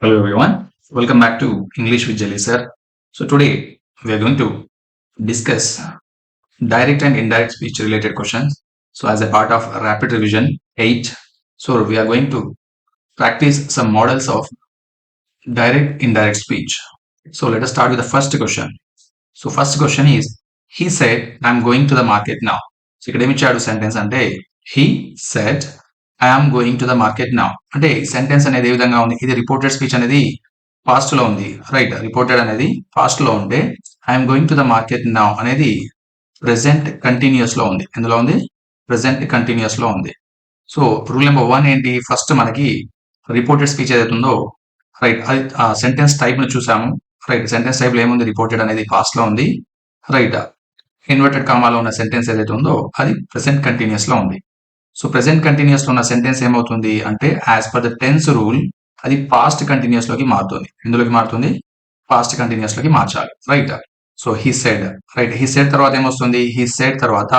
Hello everyone, welcome back to English with Jelly sir. So today we are going to discuss direct and indirect speech related questions. So as a part of rapid revision 8, so we are going to practice some models of direct indirect speech. So let us start with the first question. So first question is he said I'm going to the market now. So ఇక్కడ ఏమి ఇచ్చాడు sentence అంటే he said I am going to the market now. అంటే sentence అనేది ఏ విధంగా ఉంది, ఇది రిపోర్టెడ్ స్పీచ్ అనేది పాస్ట్ లో ఉంది, రైట్. రిపోర్టెడ్ అనేది పాస్ట్ లో ఉంటే I'm going to the market now అనేది ప్రెసెంట్ కంటిన్యూస్ లో ఉంది. ఎందులో ఉంది? ప్రెసెంట్ కంటిన్యూస్ లో ఉంది. సో రూల్ నెంబర్ 1 ఏంటి? ఫస్ట్ మనకి రిపోర్టెడ్ స్పీచ్ ఏదైతే ఉందో, రైట్, అది ఆ సెంటెన్స్ టైప్ ను చూసాము, రైట్. సెంటెన్స్ టైప్ లో ఏముంది? రిపోర్టెడ్ అనేది పాస్ట్ లో ఉంది, రైట్. ఇన్వర్టెడ్ కామాలో ఉన్న సెంటెన్స్ ఏదైతే ఉందో అది ప్రెసెంట్ కంటిన్యూస్ లో ఉంది. సో ప్రెసెంట్ కంటిన్యూస్ లో ఉన్న సెంటెన్స్ ఏమవుతుంది అంటే as per the tense rule అది పాస్ట్ కంటిన్యూస్ లోకి మారుతుంది. ఎందులోకి మారుతుంది? పాస్ట్ కంటిన్యూస్ లోకి మార్చాలి, right. So he said, right. He said తర్వాత ఏమొస్తుంది? హీ సెడ్ తర్వాత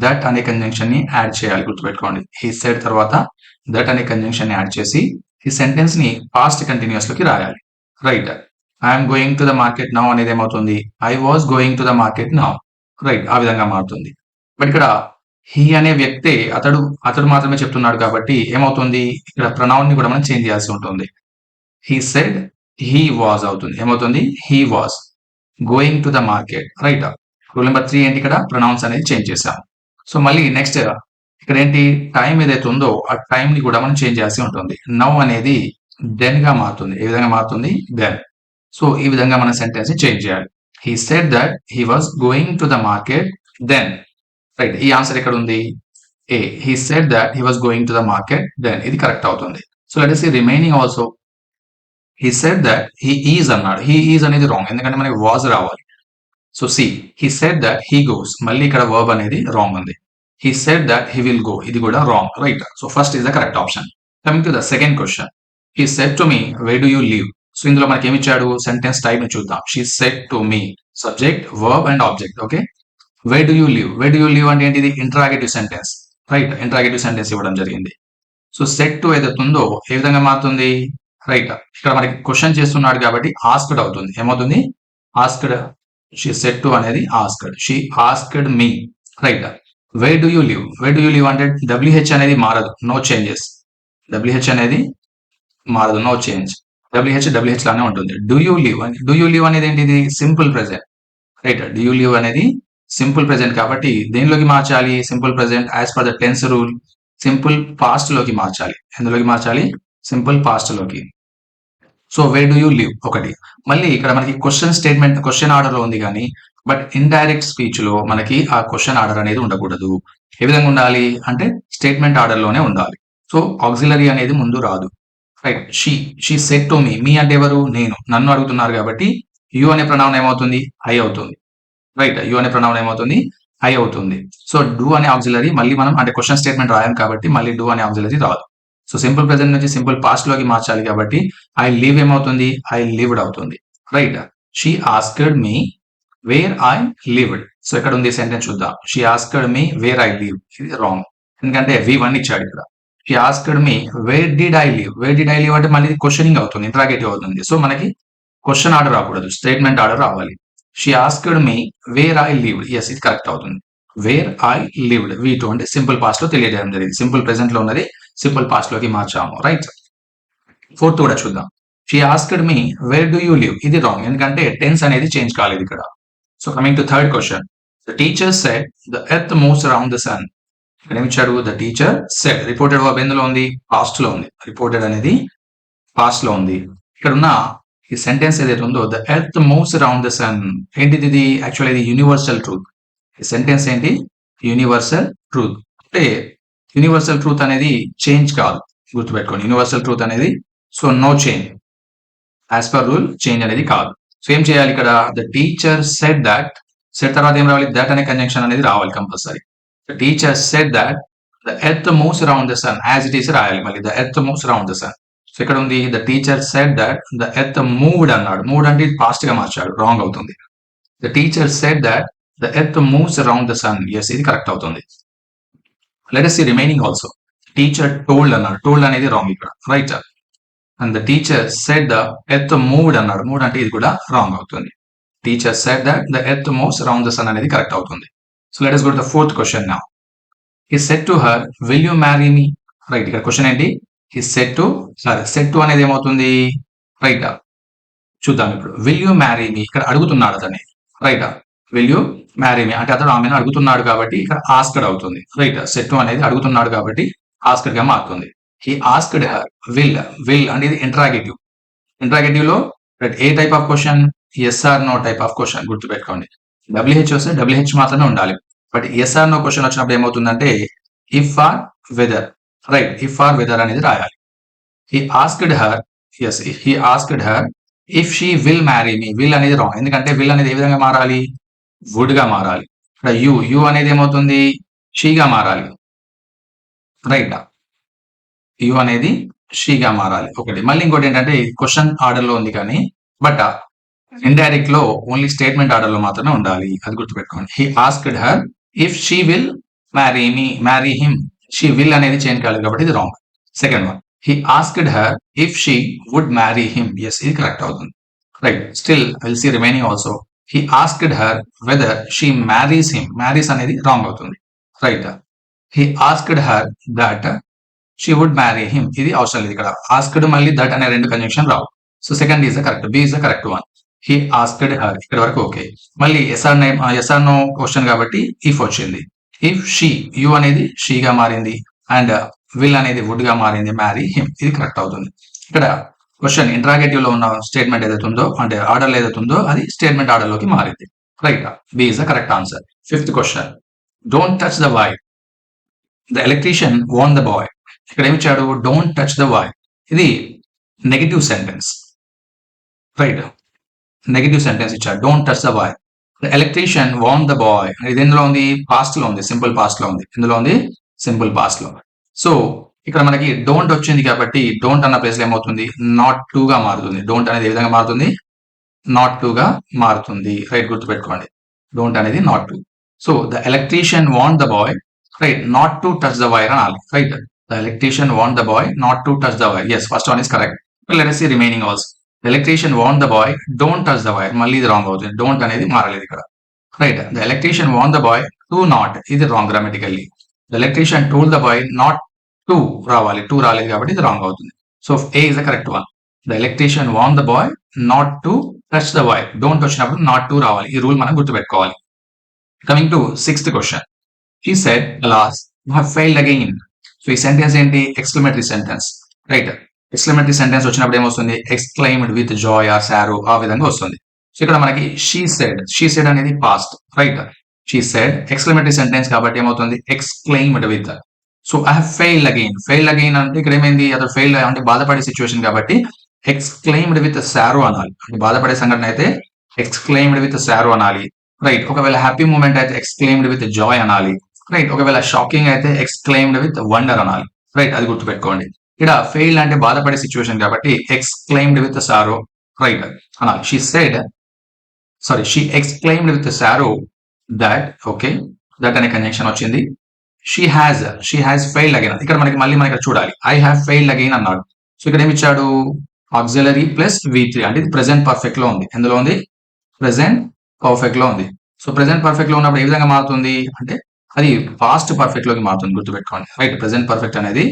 దట్ అనే కంజంక్షన్ ని యాడ్ చేయాలి, గుర్తుపెట్టుకోండి. హీ సెడ్ తర్వాత దట్ అనే కంజంక్షన్ ని యాడ్ చేసి ఈ సెంటెన్స్ ని పాస్ట్ కంటిన్యూస్ లోకి రాయాలి, right. I'm going to the market now అనేది ఏమవుతుంది? I was going to the market now, right. ఆ విధంగా మారుతుంది. బట్ ఇక్కడ హీ అనే వ్యక్తే అతడు మాత్రమే చెప్తున్నాడు కాబట్టి ఏమవుతుంది? ఇక్కడ ప్రొనౌన్ ని కూడా మనం చేంజ్ చేయాల్సి ఉంటుంది. హీ సెడ్ హీ వాజ్ అవుతుంది. ఏమవుతుంది? He was going to the market, right. Rule number 3 ఏంటి? ఇక్కడ ప్రొనౌన్స్ అనేది చేంజ్ చేసాం. సో మళ్ళీ నెక్స్ట్ ఇక్కడ ఏంటి? టైం ఏదైతే ఉందో ఆ టైం ని కూడా మనం చేంజ్ చేయాల్సి ఉంటుంది. నౌ అనేది దెన్ గా మారుతుంది. ఏ విధంగా మారుతుంది? దెన్. సో ఈ విధంగా మన సెంటెన్స్ ని చేంజ్ చేయాలి. He said that he was going to the market then, right. ఈ ఆన్సర్ ఎక్కడ ఉంది? A. He said that he was going to the market then, ఇది కరెక్ట్ అవుతుంది. So let us see remaining also. He said that he is అన్నాడు. He is అనేది wrong, ఎందుకంటే మనకి was రావాలి. So C, he said that he goes, మళ్ళీ ఇక్కడ verb అనేది రాంగ్ ఉంది. He said that he will go, ఇది కూడా wrong, right. So first is the correct option. Coming to the second question, he said to me way do you live. So ఇందులో మనకి ఏమి ఇచ్చాడు? సెంటెన్స్ టైప్ ని చూద్దాం. She said to me, subject, verb and object, okay. Way do you live, way do you live అంటే ఏంటిది? Interrogative sentence, right. Interrogative sentence ఇవ్వడం జరిగింది. సో సెట్ టు ఏదైతే ఉందో ఏ విధంగా మారుతుంది? రైట్. ఇక్కడ మనకి క్వశ్చన్ చేస్తున్నాడు కాబట్టి ఆస్క్డ్ అవుతుంది. ఏమవుతుంది? ఆస్క్డ్. షీ సెట్ టు అనేది asked. She asked me, right. Way do you live, way do you live అంటే WH అనేది మారదు, నో చేంజెస్. WH అనేది మారదు, నో చేంజ్. WH లానే ఉంటుంది. Do you live, do you live అనేది ఏంటిది? Simple present, right. Do you live అనేది సింపుల్ ప్రెజెంట్ కాబట్టి దేనిలోకి మార్చాలి? Simple present as per the tense rule simple past లోకి మార్చాలి. ఎందులోకి మార్చాలి? సింపుల్ పాస్ట్ లోకి. So where do you live ఒకటి. మళ్ళీ ఇక్కడ మనకి క్వశ్చన్ స్టేట్మెంట్ క్వశ్చన్ ఆర్డర్ లో ఉంది కానీ బట్ ఇండైరెక్ట్ స్పీచ్ లో మనకి ఆ క్వశ్చన్ ఆర్డర్ అనేది ఉండకూడదు. ఏ విధంగా ఉండాలి అంటే స్టేట్మెంట్ ఆర్డర్ లోనే ఉండాలి. సో ఆక్సిలరీ అనేది ముందు రాదు, right. She said to me, మీ అంటే ఎవరు? నేను, నన్ను అడుగుతున్నారు కాబట్టి యు అనే ప్రొనౌన్ ఏమవుతుంది? ఐ అవుతుంది, రైట్. యు అనే ప్రొనౌన్ ఏమవుతుంది? ఐ అవుతుంది. సో డూ అనే ఆక్సిలరీ మళ్ళీ మనం అంటే క్వశ్చన్ స్టేట్మెంట్ రాయాం కాబట్టి మళ్ళీ డూ అనే ఆక్సిలరీ రాదు. సో సింపుల్ ప్రెజెంట్ నుంచి సింపుల్ పాస్ట్ లోకి మార్చాలి కాబట్టి ఐ లివ్ ఏమవుతుంది? ఐ లివ్డ్ అవుతుంది, right. She asked me where I lived. So ఎక్కడ ఉంది సెంటెన్స్ చూద్దాం. She asked me where I live, ఇది రాంగ్, ఎందుకంటే V1 ఇచ్చాడు ఇక్కడ. She asked me where did I live, where did I live అంటే మళ్ళీ క్వశ్చనింగ్ అవుతుంది, ఇంటరాగేటివ్ అవుతుంది. సో మనకి క్వశ్చన్ ఆర్డర్ రాకూడదు, స్టేట్మెంట్ ఆర్డర్ రావాలి. She asked me where I lived, yes, ఇది కరెక్ట్ అవుతుంది. వేర్ ఐ లివ్డ్ V2 అంటే సింపుల్ పాస్ట్ లో తెలియజేయడం జరిగింది. సింపుల్ ప్రెజెంట్ లో ఉన్నది సింపుల్ పాస్ట్ లోకి మార్చాము, రైట్. ఫోర్త్ కూడా చూద్దాం. She asked me where do you live, ఇది రాంగ్, ఎందుకంటే టెన్స్ అనేది చేంజ్ కాలేదు ఇక్కడ. So coming to third question, the teacher said the earth moves around the sun. ఇక్కడ ఏమి ఇచ్చాడు? The teacher said, reported verb ఎందులో ఉంది? పాస్ట్ లో ఉంది. రిపోర్టెడ్ అనేది పాస్ట్ లో ఉంది. ఇక్కడ ఉన్న ఈ సెంటెన్స్ ఏదైతే ఉందో the earth moves around the sun, ఏంటిది? ఇది యాక్చువల్లీ ఇది యూనివర్సల్ ట్రూత్. ఈ సెంటెన్స్ ఏంటి? Universal truth. అంటే యూనివర్సల్ ట్రూత్ అనేది చేంజ్ కాదు, గుర్తుపెట్టుకోండి. యూనివర్సల్ ట్రూత్ అనేది so no change, as per rule change అనేది కాదు. సో ఏం చేయాలి ఇక్కడ? The teacher said that, said తర్వాత ఏం రావాలి? దట్ అనే కంజంక్షన్ అనేది రావాలి compulsory. The teacher said that the earth moves around the sun, as it is రాయాలి మళ్ళీ. The earth moves around the sun. So ఇక్కడ ఉంది the teacher said that the earth moved అన్నాడు. మూవ్డ్ అంటే past గా మార్చాడు, రాంగ్ అవుతుంది. The teacher said that the earth moves around the sun, yes, ఇది కరెక్ట్ అవుతుంది. Let us see remaining also. Teacher told అన్నాడు. టోల్డ్ అనేది రాంగ్ ఇక్కడ, right. And the teacher said the earth moved అన్నాడు. Moved అంటే ఇది కూడా రాంగ్ అవుతుంది. Teacher said that the earth moves around the sun అనేది కరెక్ట్ అవుతుంది. So let us go to the fourth question now. He said to her, will you marry me? Right, ఇక్కడ question ఏంటి? He said to her. said to అనేది ఏమవుతుంది? Right, చూద్దాం ఇప్పుడు. Will you marry me, ఇక్కడ అడుగుతున్నాడు అతన్ని. Right, will you marry me అంటే అతను ఆమెను అడుగుతున్నాడు కాబట్టి ఇక్కడ ఆస్క్డ్ అవుతుంది. రైట్, సెట్ టు అనేది అడుగుతున్నాడు కాబట్టి ఆస్క్డ్ గా మారుతుంది. He asked her. విల్ అనేది ఇంటరాగేటివ్. ఇంటరాగేటివ్ లో ఏ type of question? Yes or no type of question. గుర్తుపెట్టుకోండి. WH వస్తే WH మాత్రమే ఉండాలి. But yes or no question వచ్చినప్పుడు ఏమవుతుందంటే if or whether. Right, if or whether అనేది రాయాలి. He asked her. Yes, he asked her if she will marry me. Will అనేది wrong. ఎందుకంటే విల్ అనేది ఏ విధంగా మారాలి? వుడ్ గా మారాలి. ఇక్కడ యు అనేది ఏమవుతుంది? షీగా మారాలి. రైట్, యు అనేది షీగా మారాలి. ఒకటి. మళ్ళీ ఇంకోటి ఏంటంటే క్వశ్చన్ ఆర్డర్ లో ఉంది కానీ బట్ ఇండైరెక్ట్ లో ఓన్లీ స్టేట్మెంట్ ఆర్డర్ లో మాత్రమే ఉండాలి. అది గుర్తుపెట్టుకోండి. He asked her if she will marry me, marry him. She will అనేది చేంజ్ కాలేదు కాబట్టి ఇది wrong. Second one, he asked her if she would marry him. Yes, ఇది కరెక్ట్ అవుతుంది. Right, still will see remaining also. he asked her whether she marries him. marries అనేది wrong అవుతుంది. Right, he asked her that she would marry him. ఇది అవసరం లేదు ఇక్కడ. Asked మళ్ళీ that అనే రెండు కంజంక్షన్ రావు. So second is the correct. B is the correct one. he asked her. ఇక్కడ వరకు ఓకే. మళ్ళీ ఎస్ ఆర్ నో క్వశ్చన్ కాబట్టి ఇఫ్ వచ్చింది. ఇఫ్ షీ, యు అనేది షీగా మారింది అండ్ విల్ అనేది వుడ్ గా మారింది. మ్యారీ హిమ్, ఇది కరెక్ట్ అవుతుంది. ఇక్కడ క్వశ్చన్ ఇంటరాగేటివ్ లో ఉన్న స్టేట్మెంట్ ఏదైతే ఉందో అంటే ఆర్డర్ ఏదైతే ఉందో అది స్టేట్మెంట్ ఆర్డర్ లోకి మారింది. Right, B is the correct answer. Fifth question, don't touch the wire. The electrician warn the boy. ఇక్కడ ఏమి ఇచ్చాడు? Don't touch the wire. ఇది negative sentence. Right, negative sentence ఇచ్చాడు. Don't touch the wire. The electrician warn the boy. ఇది ఎందులో ఉంది? Past లో ఉంది. సింపుల్ పాస్ట్ లో ఉంది. ఇందులో ఉంది సింపుల్ పాస్ట్ లో. సో ఇక్కడ మనకి డోంట్ వచ్చింది కాబట్టి డోంట్ అన్న ప్లేస్ లో ఏమవుతుంది? నాట్ టు గా మారుతుంది. డోంట్ అనేది ఏ విధంగా మారుతుంది? నాట్ టు గా మారుతుంది. రైట్, గుర్తుపెట్టుకోండి. డోంట్ అనేది not to. So the electrician want the boy, right, not to touch the wire అనాలి. Right, the electrician want the boy not to touch the wire. Yes, first one is correct. Let us see remaining also. Electrician want the boy don't touch the wire. మళ్ళీ ఇది wrong అవుతుంది. Don't అనేది మారలేదు ఇక్కడ. Right, the electrician want the boy to not. ఇది wrong grammatically. The electrician told the boy not to రావాలి. To రాలేదు కాబట్టి ఇది రాంగ్ అవుతుంది. So A is the correct one. The electrician warn the boy not to touch the wire. Don't వచ్చినప్పుడు not to రావాలి. ఈ rule మనం గుర్తుపెట్టుకోవాలి. Coming to sixth question, she said alas you have failed again. So ఈ sentence ఏంటి? Exclamatory sentence. Right, exclamatory sentence వచ్చినప్పుడు ఏమొస్తుంది? Exclaimed with joy or sorrow, ఆ విధంగా వస్తుంది. సో ఇక్కడ మనకి షీ సెడ్ అనేది past. Right, she said exclamatory sentence కాబట్టి ఏమవుతుంది? Exclaimed with. So I have failed again. Failed again అంటే ఇక్కడ ఏమైంది? అతను ఫెయిల్ అంటే బాధపడే సిచ్యువేషన్ కాబట్టి ఎక్స్క్లైమ్డ్ విత్ సారో అనాలి. అంటే బాధపడే సంఘటన అయితే ఎక్స్క్లైమ్డ్ విత్ సారో అనాలి. రైట్, ఒకవేళ హ్యాపీ మూమెంట్ అయితే ఎక్స్క్లైమ్డ్ విత్ జాయ్ అనాలి. రైట్, ఒకవేళ షాకింగ్ అయితే ఎక్స్క్లైమ్డ్ విత్ వండర్ అనాలి. రైట్, అది గుర్తుపెట్టుకోండి. ఇక్కడ ఫెయిల్ అంటే బాధపడే సిచ్యువేషన్ కాబట్టి ఎక్స్క్లైమ్డ్ విత్ సారో రైట్ అనాలి. She exclaimed with sorrow that. Okay, that అనే కంజంక్షన్ వచ్చింది. She has failed again. ఇక్కడ మనకి చూడాలి. ఐ హ్యావ్ ఫెయిల్డ్ అగైన్ అన్నాడు. సో ఇక్కడ ఏమి ఇచ్చాడు? ఆక్సిలరీ ప్లస్ V3 అంటే ఇది ప్రెసెంట్ పర్ఫెక్ట్ లో ఉంది. ఎందులో ఉంది? ప్రెసెంట్ పర్ఫెక్ట్ లో ఉంది. సో ప్రెసెంట్ పర్ఫెక్ట్ లో ఉన్నప్పుడు ఏ విధంగా మారుతుంది అంటే అది పాస్ట్ పర్ఫెక్ట్ లోకి మారుతుంది. గుర్తుపెట్టుకోండి. రైట్, ప్రెసెంట్ పర్ఫెక్ట్ అనేది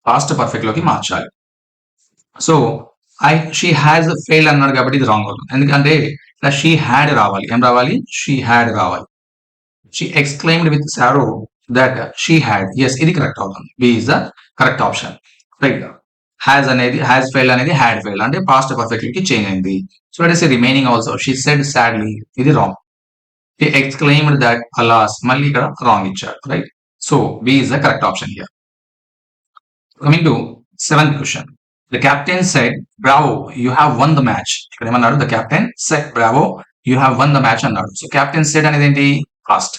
పాస్ట్ పర్ఫెక్ట్ లోకి మార్చాలి. సో షీ హ్యాస్ ఫెయిల్డ్ అన్నాడు కాబట్టి ఇది రాంగ్ అవుతుంది. ఎందుకంటే షీ హ్యాడ్ రావాలి. ఏం రావాలి? షీ హ్యాడ్ రావాలి. She exclaimed with sorrow that she had. Yes, ఇది కరెక్ట్ అవుతుంది. B is the correct option. Right, has failed అనేది హ్యాడ్ ఫెయిల్డ్ అంటే పాస్ట్ పర్ఫెక్ట్ కి చేంజ్ అయింది. So let us see remaining also. She said sadly, ఇది wrong. She exclaimed that alas, మళ్ళీ ఇక్కడ wrong ఇచ్చాడు. Right, so B is the correct option here. Coming to seventh question, the captain said Bravo you have won the match. ఇక్కడ ఏమన్నాడు? The captain said Bravo you have won the match అన్నాడు. So captain said అనేది ఏంటి? Past.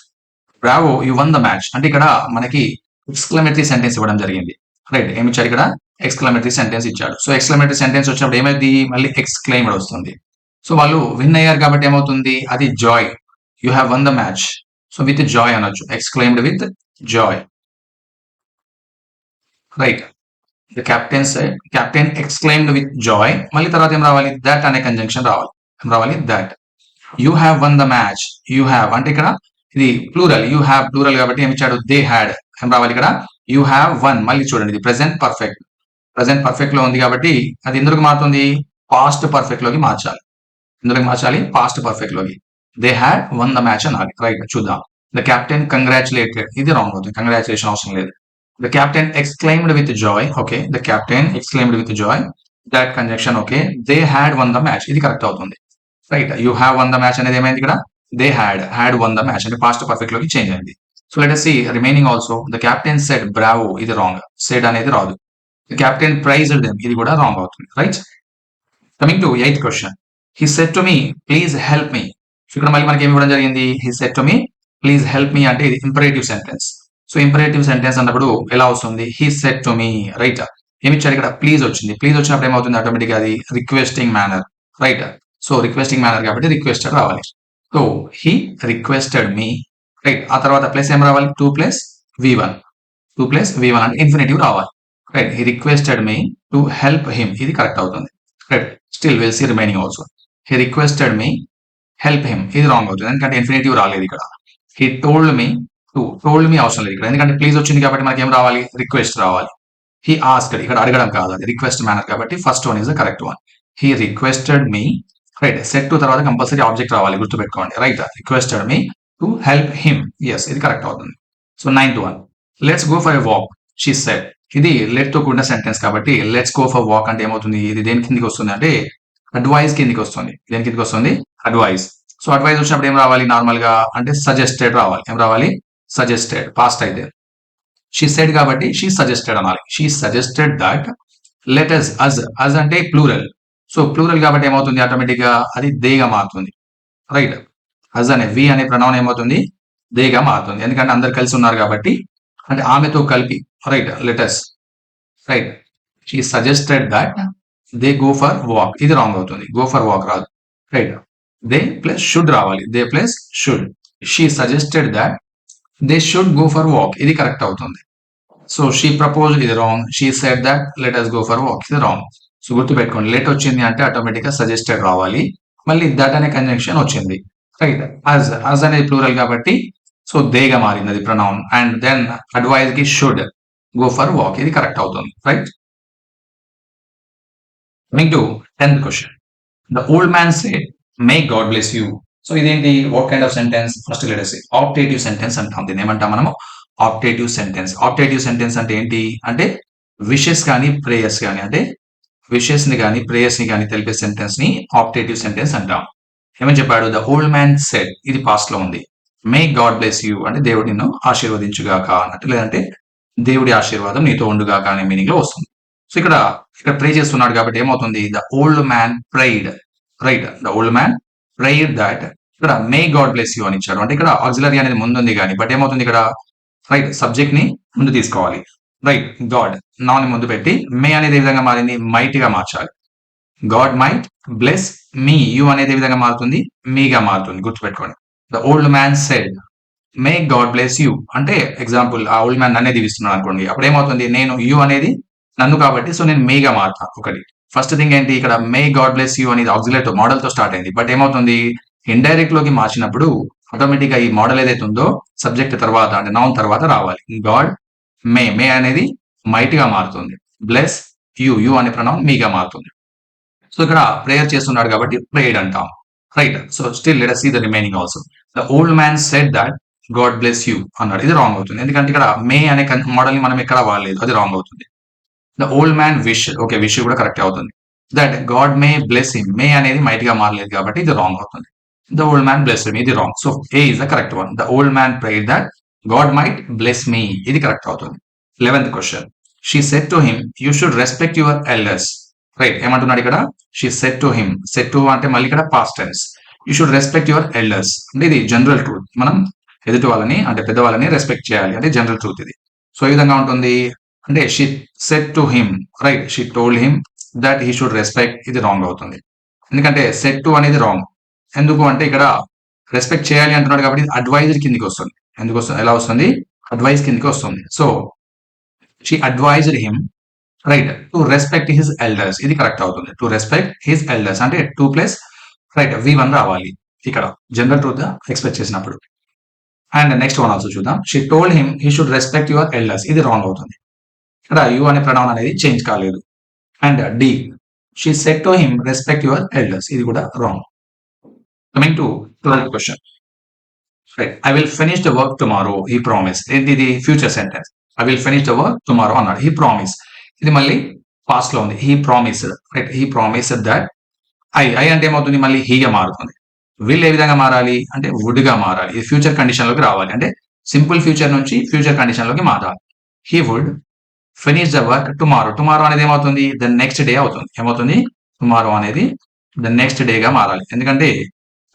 Bravo you one the match అంటే ఇక్కడ మనకి exclamatory sentence ఇవ్వడం జరిగింది. రైట్, ఏమి ఇచ్చాడు? ఇక్కడ ఎక్స్క్లమేటరీ సెంటెన్స్ ఇచ్చాడు. సో ఎక్స్క్లమేటరీ సెంటెన్స్ వచ్చినప్పుడు ఏమైంది? మళ్ళీ ఎక్స్క్లైమ్డ్ వస్తుంది. సో వాళ్ళు విన్ అయ్యారు కాబట్టి ఏమవుతుంది? అది joy. You have won the match. So with joy అనొచ్చు. Exclaimed with joy. Right, the captain said, captain exclaimed with joy, మళ్ళీ తర్వాత ఏం రావాలి, దట్ అనే కంజంక్షన్ రావాలి. ఏం రావాలి, that. You have won the match, you have అంటే ఇక్కడ ఇది ప్లూరల్, యూ హ్యావ్ ప్లూరల్ కాబట్టి ఏమి ఇచ్చాడు, దే హ్యాడ్. ఏం రావాలి ఇక్కడ, యూ హ్యావ్ వన్. మళ్ళీ చూడండి ఇది ప్రెసెంట్ పర్ఫెక్ట్, ప్రెసెంట్ పర్ఫెక్ట్ లో ఉంది కాబట్టి అది ఎందుకు మారుతుంది, పాస్ట్ పర్ఫెక్ట్ లోకి మార్చాలి. ఎందుకు మార్చాలి, పాస్ట్ పర్ఫెక్ట్ లోకి. They had one the match అనాలి. రైట్, చూద్దాం. ద కెప్టెన్ కంగ్రాచులేటెడ్, ఇది రాంగ్ అవుతుంది, కంగ్రాచులేషన్ అవసరం లేదు. The captain exclaimed with Joy, okay, the captain exclaimed with Joy, that conjunction okay. They had one the match, ఇది correct అవుతుంది. Right, you have won the match అనేది ఏమైంది ఇక్కడ, they had one the match అంటే past perfect లోకి change అయింది. So let us see remaining also. The captain said Bravo, ఇది wrong, said అనేది రాదు. ద కెప్టెన్ ప్రైజ్డ్ దెమ్, ఇది కూడా రాంగ్ అవుతుంది. Right, coming to 8th question. He said to me please help me. ఇక్కడ మళ్ళీ మనకి ఏమి ఇవ్వడం జరిగింది, he said to me please help me అంటే ఇది imperative sentence. So imperative sentence అన్నప్పుడు ఎలా వస్తుంది, he said to me. Right, ఏమి ఇచ్చాడు ఇక్కడ, ప్లీజ్ వచ్చింది. ప్లీజ్ వచ్చినప్పుడు ఏమవుతుంది, ఆటోమేటిక్ అది requesting manner. Right, so requesting manner కాబట్టి రిక్వెస్టెడ్ రావాలి. So he requested me. Right, ఆ తర్వాత ప్లస్ ఏం రావాలి, 2 + V1. 2 + V1 అంటే ఇన్ఫినిటివ్ రావాలి. Right, he requested me to help him, ఇది కరెక్ట్ అవుతుంది. Right, still will see remaining also. He requested me help him, ఇది రాంగ్ అవుతుంది, ఎందుకంటే ఇన్ఫినిటివ్ రాలేదు ఇక్కడ. He told me to, told me అవసరం లేదు ఇక్కడ, ఎందుకంటే ప్లీజ్ వచ్చింది కాబట్టి మనకి ఏం రావాలి, రిక్వెస్ట్ రావాలి. హీ ఆస్క్డ్, ఇక్కడ అడగడం కాదు, అది రిక్వెస్ట్ మేనర్ కాబట్టి first one is the correct one. He requested me. Right, said to తర్వాత కంపల్సరీ ఆబ్జెక్ట్ రావాలి, గుర్తుపెట్టుకోండి. Right, requested me to help him, yes, ఇది కరెక్ట్ అవుతుంది. So 9th one, let's go for a walk, she said. ఇది let తో కూడిన sentence కాబట్టి let's go for walk అంటే ఏమవుతుంది, ఇది దేని కిందికి వస్తుంది అంటే అడ్వైజ్ కిందికి వస్తుంది. దేని కిందికి వస్తుంది, అడ్వైజ్. సో అడ్వైజ్ వచ్చినప్పుడు ఏం రావాలి, నార్మల్ గా అంటే సజెస్టెడ్ రావాలి. ఏం రావాలి, సజెస్టెడ్, పాస్ట్ అయితే. షీ సెడ్ కాబట్టి షీ సజెస్టెడ్ అనాలి. She suggested that let us, అజ్ అంటే ప్లూరల్. సో ప్లూరల్ కాబట్టి ఏమవుతుంది, ఆటోమేటిక్ గా అది దేగా మారుతుంది. రైట్, అజ్ అనే వి అనే ప్రణౌన్ ఏమవుతుంది, దేగా మారుతుంది, ఎందుకంటే అందరు కలిసి ఉన్నారు కాబట్టి, అంటే ఆమెతో కలిపి. Right, let us. Right, she suggested that they go for walk, ఇది రాంగ్ అవుతుంది, గో ఫర్ వాక్ రాదు. రైట్, దే ప్లస్ షుడ్ రావాలి, they plus should. She suggested that they should go for walk, ఇది కరెక్ట్ అవుతుంది. So she propose, ఇది wrong. She said that let us go for walk, ఇది wrong. So గుర్తుపెట్టుకోండి, let వచ్చింది అంటే automatic గా suggested రావాలి, మళ్ళీ దట్ అనే కంజంక్షన్ వచ్చింది. రైట్, అజ్ అనేది ప్లూరల్ కాబట్టి సో దేగా మారింది అది ప్రొనౌన్, అండ్ దెన్ అడ్వైజ్ కి షుడ్ గో ఫర్ వాక్, ఇది కరెక్ట్ అవుతుంది. Right, coming to 10th question. The old man said may God bless you. So ఇదేంటి, what kind of sentence, first let us see optative sentence అంటాం. దీన్ని ఏమంటాం మనము, optative sentence. Optative sentence అంటే ఏంటి అంటే విషెస్ కానీ ప్రేయర్స్ కానీ, అంటే విషెస్ ని కానీ ప్రేయర్స్ ని కానీ తెలిపే సెంటెన్స్ ని ఆప్టేటివ్ సెంటెన్స్ అంటాం. ఏమని చెప్పాడు, ద ఓల్డ్ మ్యాన్ సెడ్, ఇది పాస్ట్ లో ఉంది. మే గాడ్ బ్లెస్ యూ అంటే దేవుడు నిన్ను ఆశీర్వదించుగాక అన్నట్టు, లేదంటే దేవుడి ఆశీర్వాదం నీతో ఉండుగాక అనే మీనింగ్ లో వస్తుంది. సో ఇక్కడ ప్రే చేస్తున్నాడు కాబట్టి ఏమవుతుంది, the old man pride. Right, the old man pride that, ఇక్కడ మే గాడ్ బ్లెస్ యూ అని ఇచ్చాడు, అంటే ఇక్కడ ఆక్సిలరీ అనేది ముందుంది కానీ, బట్ ఏమవుతుంది ఇక్కడ, రైట్, సబ్జెక్ట్ ని ముందు తీసుకోవాలి. రైట్, గాడ్ నాన్ ముందు పెట్టి మే అనేది ఏ విధంగా మారింది, మైట్ గా మార్చాలి. God might bless me, you అనేది ఏ విధంగా మారుతుంది, మీగా మారుతుంది, గుర్తుపెట్టుకోండి. The old man said may God bless you అంటే ఎగ్జాంపుల్, ఆ ఓల్డ్ మ్యాన్ నన్నే దీవిస్తున్నాడు అనుకోండి, అప్పుడు ఏమవుతుంది, నేను యూ అనేది నన్ను కాబట్టి సో నేను మేగా మారుతాను. ఒకటి ఫస్ట్ థింగ్ ఏంటి, ఇక్కడ మే గాడ్ బ్లెస్ యూ అనేది ఆక్సిలరీ మోడల్ తో స్టార్ట్ అయింది, బట్ ఏమవుతుంది, ఇండైరెక్ట్ లోకి మార్చినప్పుడు ఆటోమేటిక్ గా ఈ మోడల్ ఏదైతే ఉందో సబ్జెక్ట్ తర్వాత అంటే నౌన్ తర్వాత రావాలి. గాడ్ మే అనేది మైట్ గా మారుతుంది, బ్లెస్ యూ అనే ప్రణౌన్ మీగా మారుతుంది. సో ఇక్కడ ప్రేయర్ చేస్తున్నాడు కాబట్టి ప్రేయడ్ అంటాం. Right, so still let us see the remaining also. The old man said that God bless you అన్నాడు, ఇది రాంగ్ అవుతుంది, ఎందుకంటే ఇక్కడ మే అనే మోడల్ ని మనం ఎక్కడ వాడలేదు, అది రాంగ్ అవుతుంది. The old man wish, okay, wish కూడా కరెక్ట్ అవుతుంది. That God may bless him, may అనేది మైట్ గా మారలేదు కాబట్టి ఇది రాంగ్ అవుతుంది. The old man bless him, ఇది wrong. So A is the correct one. The old man prayed that God might bless me, ఇది కరెక్ట్ అవుతుంది. 11th question. She said to him you should respect your elders. Right, ఏమంటున్నాడు ఇక్కడ, she said to him, said to అంటే మళ్ళీ ఇక్కడ past tense. You should respect your elders అంటే ఇది general truth, మనం ఎదుటి వాళ్ళని అంటే పెద్దవాళ్ళని రెస్పెక్ట్ చేయాలి అంటే జనరల్ ట్రూత్ ఇది. సో ఈ విధంగా ఉంటుంది, అంటే she said to him, right, she told him that he should respect, ఇది రాంగ్ అవుతుంది, ఎందుకంటే సెడ్ టు అనేది రాంగ్. ఎందుకు అంటే ఇక్కడ రెస్పెక్ట్ చేయాలి అంటున్నాడు కాబట్టి అడ్వైజర్ కిందికి వస్తుంది. ఎందుకు వస్తుంది, ఎలా వస్తుంది, అడ్వైజ్ కిందికి వస్తుంది. So she advised him right. To respect his elders ఇది కరెక్ట్ అవుతుంది. టు రెస్పెక్ట్ హిస్ ఎల్డర్స్ అంటే 2 ప్లస్ రైట్ V1 రావాలి ఇక్కడ జనరల్ ట్రూత్ ఎక్స్పెక్ట్ చేసినప్పుడు. అండ్ నెక్స్ట్ వన్ ఆల్సో చూద్దాం. She told him he should respect your elders ఇది wrong అవుతుంది. ఇక్కడ యు అనే ప్రొనౌన్ అనేది చేంజ్ కాలేదు. And D she said to him respect your elders ఇది కూడా wrong. Coming to 12th question. Right. I will finish the work tomorrow he promise ఇది future sentence. I will finish the work tomorrow అన్నాడు. He promise ఇది మళ్ళీ past లో ఉంది. He promised right. He promised that I అంటే ఏమవుతుంది మళ్ళీ హీగా మారుతుంది. విల్ ఏ విధంగా మారాలి అంటే వుడ్ గా మారాలి. ఇది ఫ్యూచర్ కండిషన్ లోకి రావాలి. అంటే సింపుల్ ఫ్యూచర్ నుంచి ఫ్యూచర్ కండిషన్ లోకి మారాలి. He would finish the work tomorrow. Tomorrow అనేది ఏమవుతుంది ద నెక్స్ట్ డే అవుతుంది. ఏమవుతుంది టుమారో అనేది ద నెక్స్ట్ డే గా మారాలి. ఎందుకంటే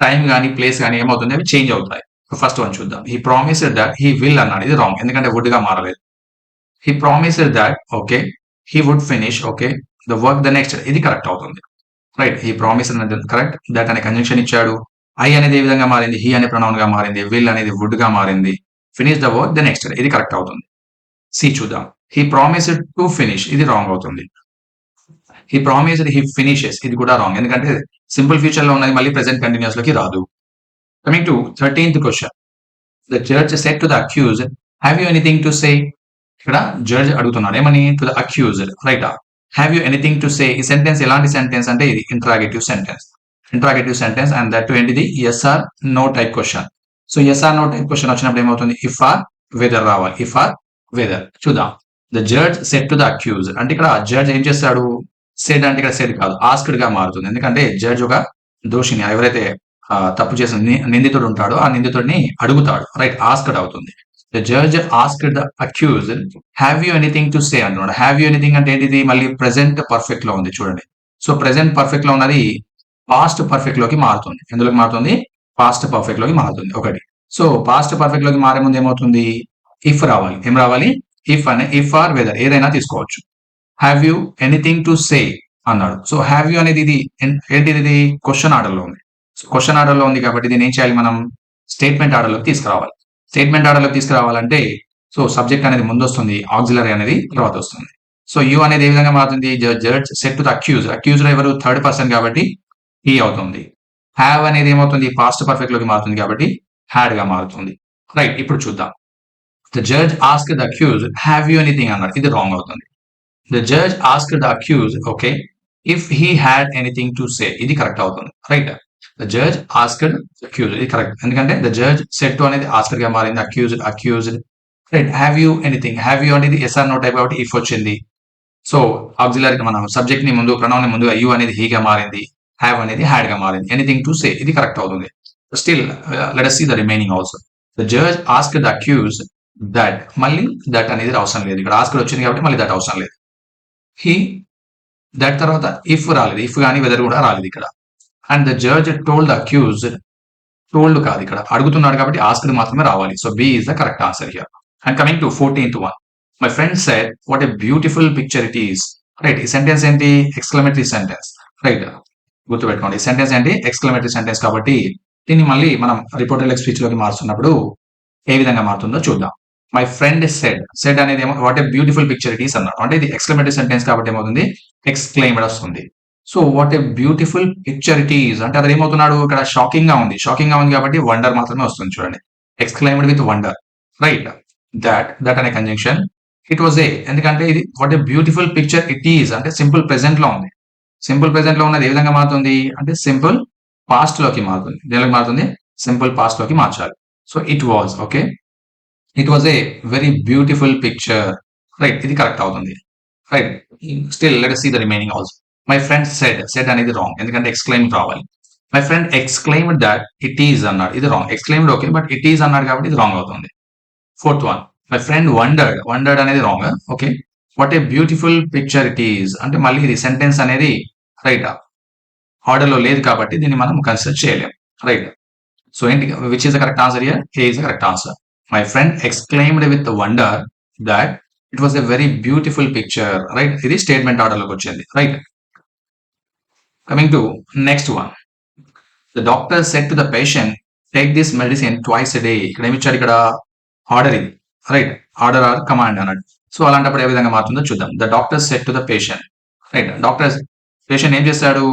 టైం కానీ ప్లేస్ కానీ ఏమవుతుంది అవి చేంజ్ అవుతాయి. ఫస్ట్ వన్ చూద్దాం. He promised that he will అన్నాడు. ఇది రాంగ్ ఎందుకంటే వుడ్ గా మారలేదు. He promised that okay he would finish okay the work the next ఇది కరెక్ట్ అవుతుంది. రైట్. హీ ప్రామిస్ అనేది కరెక్ట్. దట్ అనే కంజంక్షన్ ఇచ్చాడు. ఐ అనేది ఏ విధంగా మారింది హీ అనే ప్రొనౌన్ గా మారింది. విల్ అనేది వుడ్ గా మారింది. Finish the work the next day ఇది కరెక్ట్ అవుతుంది. సి చూద్దాం. హీ ప్రామిస్డ్ టు ఫినిష్ ఇది రాంగ్ అవుతుంది. హీ ప్రామిస్డ్ హీ ఫినిషెస్ ఇది కూడా రాంగ్ ఎందుకంటే సింపుల్ ఫ్యూచర్ లో ఉన్నది మళ్ళీ ప్రెసెంట్ కంటిన్యూస్ లోకి రాదు. Coming to 13th question. The judge said to the accuse have you anything to say ఇక్కడ జడ్జ్ అడుగుతున్నాడు ఏమని to the accused right. Have you anything to say ఈ సెంటెన్స్ ఎలాంటి సెంటెన్స్ అంటే ఇది ఇంట్రాగేటివ్ సెంటెన్స్ అండ్ దట్ ఏంటిది yes or no type question. So yes or no type question వచ్చినప్పుడు ఏమవుతుంది ఇఫ్ ఆర్ వెదర్ రావాలి. ఇఫ్ ఆర్ వెదర్ చూద్దాం. The judge said to the accuse అంటే ఇక్కడ జడ్జ్ ఏం చేస్తాడు సెడ్ అంటే ఇక్కడ సెడ్ కాదు ఆస్క్డ్ గా మారుతుంది. ఎందుకంటే జడ్జ్ ఒక దోషిని ఎవరైతే తప్పు చేసిన నిందితుడు ఉంటాడో ఆ నిందితుడిని అడుగుతాడు రైట్. ఆస్క్డ్ అవుతుంది. The judge asked the accuse have you anything to say అంటున్నాడు. హ్యావ్ యూ ఎనీథింగ్ అంటే ఏంటిది మళ్ళీ ప్రెసెంట్ పర్ఫెక్ట్ లో ఉంది చూడండి. సో ప్రెసెంట్ పర్ఫెక్ట్ లో ఉన్నది పాస్ట్ పర్ఫెక్ట్ లోకి మారుతుంది. ఎందులోకి మారుతుంది పాస్ట్ పర్ఫెక్ట్ లోకి మారుతుంది ఒకటి. సో పాస్ట్ పర్ఫెక్ట్ లోకి మారే ముందు ఏమవుతుంది ఇఫ్ రావాలి. ఏం రావాలి ఇఫ్ అనే ఇఫ్ ఆర్ వెదర్ ఏదైనా తీసుకోవచ్చు. Have you anything to say అన్నాడు. సో హ్యావ్ యూ అనేది ఇది ఏంటిది ఇది క్వశ్చన్ ఆర్డర్ లో ఉంది. సో క్వశ్చన్ ఆర్డర్ లో ఉంది కాబట్టి దీన్ని ఏం చేయాలి మనం స్టేట్మెంట్ ఆర్డర్ లోకి తీసుకురావాలి. స్టేట్మెంట్ ఆర్డర్ లోకి తీసుకురావాలంటే సో సబ్జెక్ట్ అనేది ముందు వస్తుంది ఆక్సిలరీ అనేది తర్వాత వస్తుంది. సో యూ అనేది ఏ విధంగా మారుతుంది judge said to the accuse. Accused ఎవరు థర్డ్ పర్సన్ కాబట్టి హీ అవుతుంది. హ్యావ్ అనేది ఏమవుతుంది పాస్ట్ పర్ఫెక్ట్ లోకి మారుతుంది కాబట్టి హ్యాడ్ గా మారుతుంది. రైట్. ఇప్పుడు చూద్దాం. The judge ask the accuse have you anything అన్నాడు. ఇది రాంగ్ అవుతుంది. The judge ask the accuse okay if he had anything to say ఇది కరెక్ట్ అవుతుంది. Right. The judge asked accuse ఇది కరెక్ట్ ఎందుకంటే ద జడ్జ్ సెట్ టు అనేది asked గా మారింది. Accused right. Have you anything have you అనేది yes or no type కాబట్టి if వచ్చింది. సో ఆక్సిలరీ మనం సబ్జెక్ట్ ని ముందు ప్రొనౌన్ ని ముందు యూ అనేది హీ గా మారింది. హ్యావ్ అనేది హ్యాడ్ గా మారింది. ఎనీథింగ్ టు సే ఇది కరెక్ట్ అవుతుంది. Still let us see the remaining also. The judge asked the accused that మళ్ళీ దట్ అనేది అవసరం లేదు. ఇక్కడ ఆస్క్డ్ వచ్చింది కాబట్టి మళ్ళీ దట్ అవసరం లేదు. హీ దట్ తర్వాత ఇఫ్ రాలేదు. ఇఫ్ కానీ వెదర్ కూడా రాలేదు ఇక్కడ. And the judge told the accused told కాదు ఇక్కడ అడుగుతున్నాడు కాబట్టి ఆస్క్డ్ మాత్రమే రావాలి. So B is the correct answer here. And coming to 14th one. My friend said what a beautiful picture it is. Right. ఈ సెంటెన్స్ ఏంటి exclamatory sentence. Right. గుర్తుపెట్టుకోండి sentence ఏంటి ఎక్స్క్లమేటరీ సెంటెన్స్ కాబట్టి దీన్ని మళ్ళీ మనం రిపోర్టెడ్ స్పీచ్ లోకి మారుస్తున్నప్పుడు ఏ విధంగా మారుతుందో చూద్దాం. మై ఫ్రెండ్ సెడ్ అనేది ఏమో what a beautiful picture it is అన్నాడు. అంటే ఇది ఎక్స్క్లమేటరీ సెంటెన్స్ కాబట్టి ఏమవుతుంది ఎక్స్క్లైమ్డ్ వస్తుంది. So what a beautiful picture it is అంటే అది ఏమవుతున్నాడు ఇక్కడ షాకింగ్ గా ఉంది. షాకింగ్ గా ఉంది కాబట్టి వండర్ మాత్రమే వస్తుంది చూడండి. Exclaimed with wonder. Right. That అనే కంజంక్షన్ ఇట్ వాజ్ ఏ ఎందుకంటే ఇది what a beautiful picture it is అంటే సింపుల్ ప్రెసెంట్ లో ఉంది. సింపుల్ ప్రెసెంట్ లో ఉన్నది ఏ విధంగా మారుతుంది అంటే సింపుల్ పాస్ట్ లోకి మారుతుంది. దేనికి మారుతుంది సింపుల్ పాస్ట్ లోకి మార్చాలి. So it was okay it was a very beautiful picture. Right. ఇది కరెక్ట్ అవుతుంది. Right. Still let us see the remaining also. My friend said అనేది రాంగ్ ఎందుకంటే ఎక్స్క్లైమ్ రావాలి. My friend exclaimed that it is అన్నాడు. ఇది wrong. Exclaimed okay but it is అన్నాడు కాబట్టి ఇది రాంగ్ అవుతుంది. 4th one. My friend wondered అనేది wrong. Okay what a beautiful picture it is అంటే మళ్ళీ ఇది సెంటెన్స్ అనేది రైట్ ఆర్డర్ లో లేదు కాబట్టి దీన్ని మనం కన్సిడర్ చేయలేం. రైట్. సో ఏంటి which is the correct answer here A is the correct answer. My friend exclaimed with wonder that it was a very beautiful picture. Right. ఇది స్టేట్మెంట్ ఆర్డర్ లోకి వచ్చింది. Right. Coming to next one. The doctor said to the patient take this medicine twice a day. ఇక్కడ ఏమి ఇచ్చాడు ఇక్కడ order ఇది. Right. Order or command అన్నాడు. So అలాంటప్పుడు ఏ విధంగా మారుతుందో చూద్దాం. The doctor said to the patient, right? Doctor patient ఏం చేస్తాడు?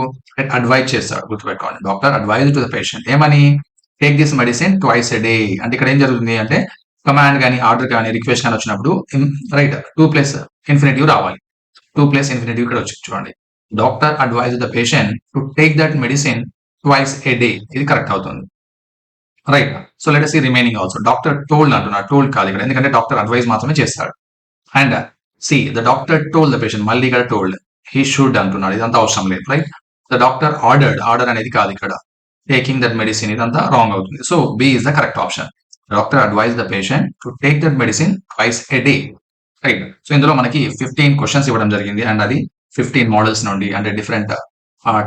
అడ్వైజ్ చేస్తాడు. గుర్తుపెట్టుకోండి. Doctor advise to the patient ఏమని? Take this medicine twice a day. అంటే ఇక్కడ ఏం జరుగుతుంది అంటే కమాండ్ గాని, ఆర్డర్ గాని, రిక్వెస్ట్ గాని వచ్చినప్పుడు రైట్ 2 ప్లస్ ఇన్ఫినిటివ్ రావాలి. 2 ప్లస్ ఇన్ఫినిటివ్ ఇక్కడ వచ్చింది చూడండి. Doctor advise the patient to take that medicine twice a day. ఇది కరెక్ట్ అవుతుంది. Right. So let us see remaining also. Doctor told అంటున్నాడు. టోల్డ్ కాదు ఇక్కడ. ఎందుకంటే డాక్టర్ అడ్వైజ్ మాత్రమే చేస్తాడు. And C the doctor told the patient, మళ్ళీ ఇక్కడ టోల్డ్. హీ షుడ్ అంటున్నాడు. ఇదంతా అవసరం లేదు. Right. The doctor ordered, order అనేది కాదు ఇక్కడ. టేకింగ్ దట్ మెడిసిన్, ఇదంతా రాంగ్ అవుతుంది. So B is the correct option. Doctor advise the patient to take that medicine twice a day. Right. So ఇందులో మనకి 15 క్వశ్చన్స్ ఇవ్వడం జరిగింది. అండ్ అది 15 మోడల్స్ నుండి, అంటే different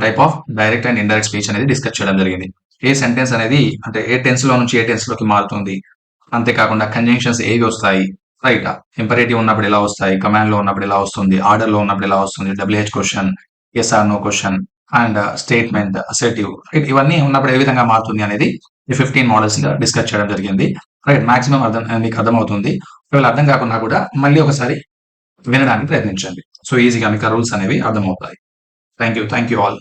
type of direct and indirect speech అనేది డిస్కస్ చేయడం జరిగింది. ఏ సెంటెన్స్ అనేది అంటే ఏ టెన్స్ లో నుంచి ఏ టెన్స్ లోకి మారుతుంది, అంతేకాకుండా కంజంక్షన్స్ ఏవి వస్తాయి, రైట్? ఇంపరేటివ్ ఉన్నప్పుడు ఎలా వస్తాయి, కమాండ్ లో ఉన్నప్పుడు ఎలా వస్తుంది, ఆర్డర్ లో ఉన్నప్పుడు ఎలా వస్తుంది, WH question, yes or no question, and statement, assertive, right? ఇవన్నీ ఉన్నప్పుడు ఏ విధంగా మారుతుంది అనేది ఈ 15 మోడల్స్ గా డిస్కస్ చేయడం జరిగింది. రైట్. మాక్సిమం మీకు అర్థమవుతుంది. ఒకవేళ అర్థం కాకుండా కూడా మళ్ళీ ఒకసారి వినడానికి ప్రయత్నించండి. సో ఈజీగా మీకు రూల్స్ అనేవి అర్థమవుతాయి. Thank you all.